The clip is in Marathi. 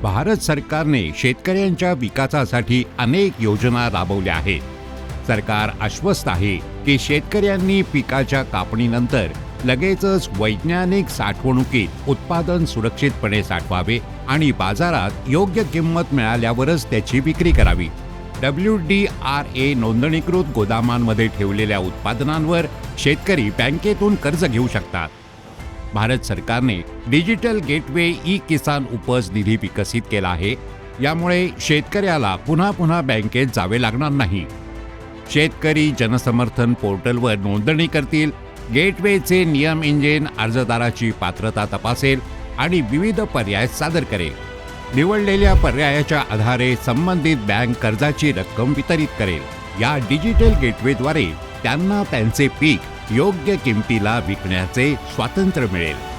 भारत सरकारने शेतकऱ्यांच्या विकासासाठी अनेक योजना राबवल्या आहेत. सरकार आश्वस्त आहे की शेतकऱ्यांनी पिकाच्या कापणीनंतर लगेचच वैज्ञानिक साठवणुकीत उत्पादन सुरक्षितपणे साठवावे आणि बाजारात योग्य किंमत मिळाल्यावरच त्याची विक्री करावी. WDRA नोंदणीकृत गोदामांमध्ये ठेवलेल्या उत्पादनांवर शेतकरी बँकेतून कर्ज घेऊ शकतात. भारत सरकारने डिजिटल गेटवे ई-किसान उपज निधी विकसित केला आहे. यामुळे शेतकऱ्याला पुन्हा पुन्हा बँकेत जावे लागणार नाही. शेतकरी जनसमर्थन पोर्टलवर नोंदणी करतील. गेटवेचे नियम इंजिन अर्जदाराची पात्रता तपासेल आणि विविध पर्याय सादर करेल. निवडलेल्या पर्यायाच्या आधारे संबंधित बँक कर्जाची रक्कम वितरित करेल. या डिजिटल गेटवेद्वारे त्यांना त्यांचे पीक योग्य किमतीला विकण्याचे स्वातंत्र्य मिळेल.